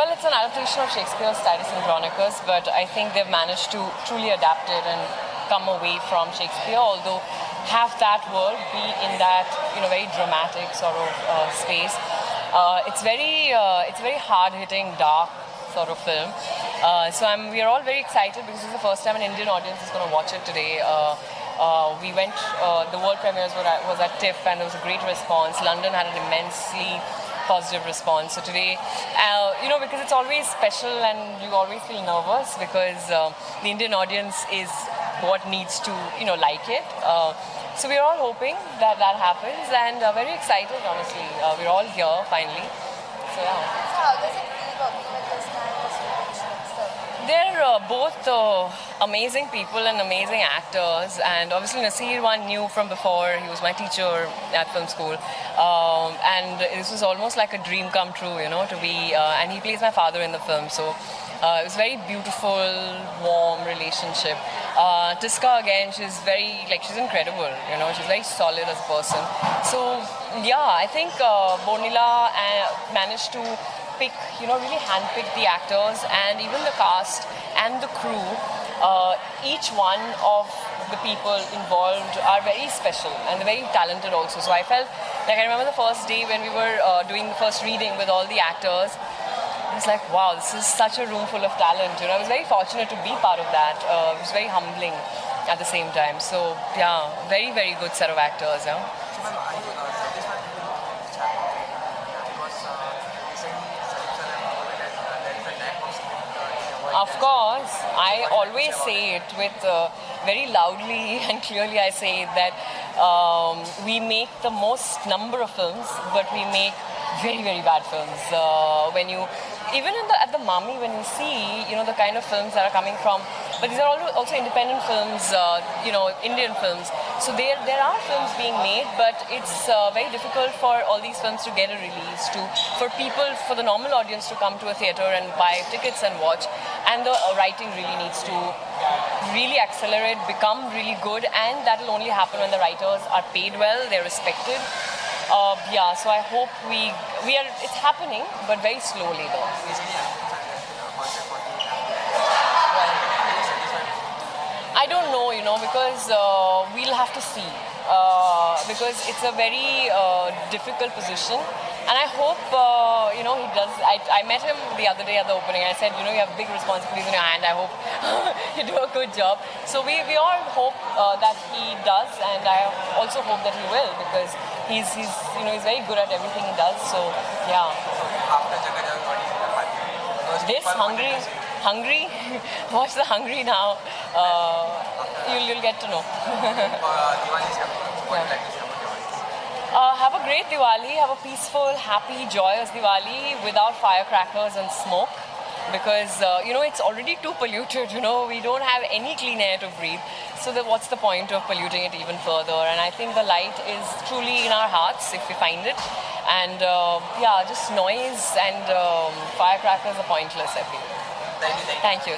Well, it's an adaptation of Shakespeare's Titus Andronicus, but I think they've managed to truly adapt it and come away from Shakespeare, although have that world be in that very dramatic sort of space. It's very hard-hitting, dark sort of film. So we are all very excited because this is the first time an Indian audience is going to watch it today. We went, the world premieres was at TIFF and there was a great response. London had an immensely positive response. So today, because it's always special and you always feel nervous because the Indian audience is what needs to, like it. So we're all hoping that happens and very excited, honestly. We're all here finally. So yeah. So how does it feel working with this kind of They're both amazing people and amazing actors, and obviously Nasir one knew from before. He was my teacher at film school, and this was almost like a dream come true, to be. And he plays my father in the film, so it was a very beautiful, warm relationship. Tisca again, she's incredible. She's very solid as a person. So yeah, I think Bonila managed to pick, really handpick the actors and even the cast and the crew. Each one of the people involved are very special and they're very talented also. So I felt like I remember the first day when we were doing the first reading with all the actors. I was like, wow, this is such a room full of talent. I was very fortunate to be part of that. It was very humbling at the same time. So yeah, very, very good set of actors. Yeah. Of course, I always say it with very loudly and clearly. I say that we make the most number of films, but we make very, very bad films. Even at the Mami, when you see the kind of films that are coming from, but these are also independent films, Indian films. So there are films being made, but it's very difficult for all these films to get a release, for the normal audience to come to a theatre and buy tickets and watch. And the writing really needs to really accelerate, become really good, and that will only happen when the writers are paid well, they're respected. So I hope it's happening, but very slowly though. I don't know, because we'll have to see. Because it's a very difficult position. And I hope, he does. I met him the other day at the opening. I said, you have big responsibilities in your hand. I hope you do a good job. So we all hope that he does, and I also hope that he will, because he's very good at everything he does. So yeah. This hungry. Watch the Hungry now. You'll get to know. Have a great Diwali, have a peaceful, happy, joyous Diwali without firecrackers and smoke, because it's already too polluted. We don't have any clean air to breathe, so what's the point of polluting it even further? And I think the light is truly in our hearts if we find it, and just noise and firecrackers are pointless, I feel. Thank you.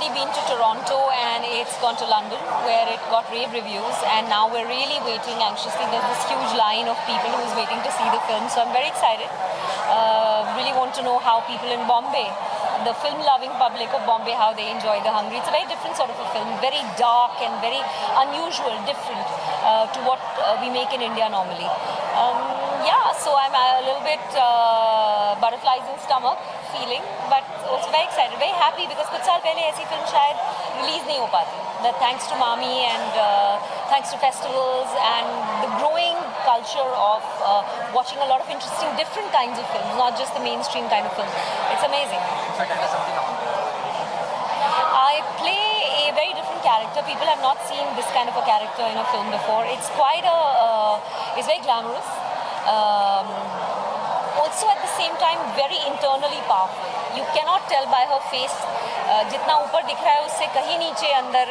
already been to Toronto and it's gone to London where it got rave reviews, and now we're really waiting anxiously. There's this huge line of people who's waiting to see the film, so I'm very excited. Really want to know how people in Bombay, the film-loving public of Bombay, how they enjoy The Hungry. It's a very different sort of a film, very dark and very unusual, different to what we make in India normally. Yeah, so I'm a little bit butterflies in stomach feeling, but also very excited, very happy because कुछ साल पहले ऐसी film शायद release नहीं हो पाती. That thanks to Mami and thanks to festivals and the growing culture of watching a lot of interesting, different kinds of films, not just the mainstream kind of film. It's amazing. I play a very different character. People have not seen this kind of a character in a film before. It's quite it's very glamorous. Also at the same time very internally powerful. You cannot tell by her face जितना ऊपर दिख रहा है उससे कहीं नीचे अंदर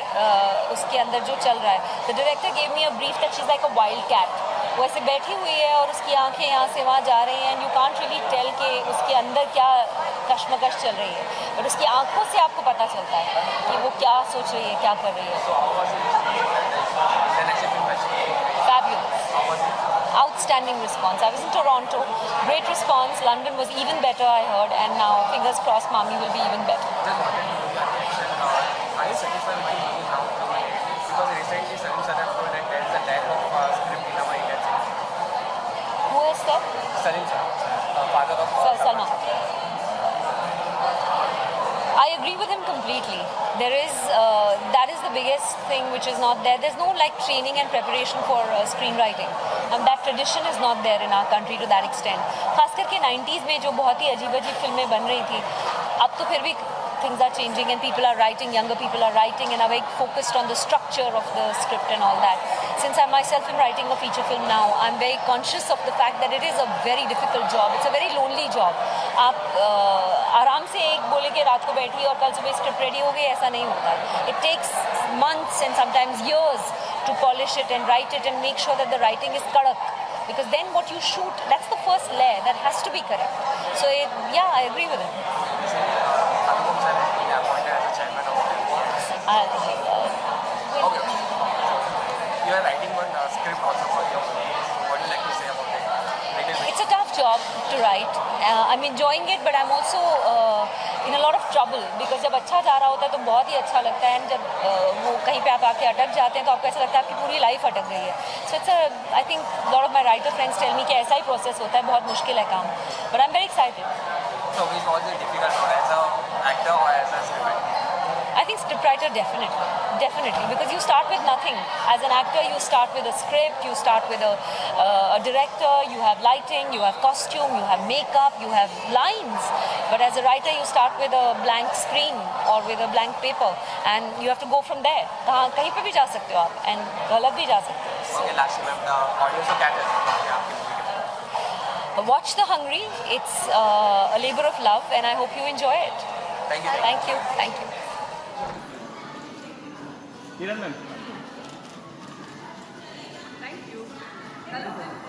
उसके अंदर जो चल रहा है. The director gave me a brief that she's like a wild cat. वो ऐसे बैठी हुई है और उसकी आंखें यहाँ से वहाँ जा रही हैं, and you can't really tell कि उसके अंदर क्या कश्मकश चल रही है, but उसकी आंखों से आपको पता चलता है कि वो क्या सोच रही है, क्या कर रही है. Fabulous. Outstanding response. I was in Toronto, great response. London was even better, I heard, and now fingers crossed Mami will be even better. Are you satisfied with the movie now? Because recently Salim Sir has told that there is a lack of script in our Indian cinema. Who is that? Salim Sir, father of Salman. I agree with him completely. There is that is the biggest thing which is not there. There's no like training and preparation for screenwriting. That tradition is not there in our country to that extent. खास करके 90s में जो बहुत ही अजीब-अजीब फिल्में बन रही थी, अब तो फिर भी things are changing and people are writing, younger people are writing and are very focused on the structure of the script and all that. Since I myself am writing a feature film now, I'm very conscious of the fact that it is a very difficult job. It's a very lonely job. आप आराम से एक बोले कि रात को बैठी और कल सुबह स्क्रिप्ट रेडी हो गई, ऐसा नहीं होता. It takes months and sometimes years to polish it and write it and make sure that the writing is kadak. Because then what you shoot, that's the first layer that has to be correct. So yeah, I agree with him. You are writing one script also for your movie. What do you like to say about it? It's a tough job to write. I'm enjoying it, but I'm also in a lot of trouble because जब अच्छा जा रहा होता है तो बहुत ही अच्छा लगता है, and जब वो कहीं पे आप आके अटक जाते हैं तो आपको ऐसा लगता है आपकी पूरी लाइफ अटक गई है. So it's I think a lot of my writer friends tell me कि ऐसा ही process होता है, बहुत मुश्किल है काम. But I'm very excited. So which was it difficult for as an actor or as a scriptwriter? I think scriptwriter definitely, because you start with nothing. As an actor, you start with a script, you start with a director, you have lighting, you have costume, you have makeup, you have lines. But as a writer, you start with a blank screen or with a blank paper, and you have to go from there. कहीं पे भी जा सकते हो आप, and गलत भी जा सकते हो. Okay, lastly, ma'am, the audience को क्या कहते हैं आपके movie के बारे में? Watch The Hungry. It's a labor of love, and I hope you enjoy it. Thank you. Thank you. Thank you. Kiran ma'am. Thank you. Hello.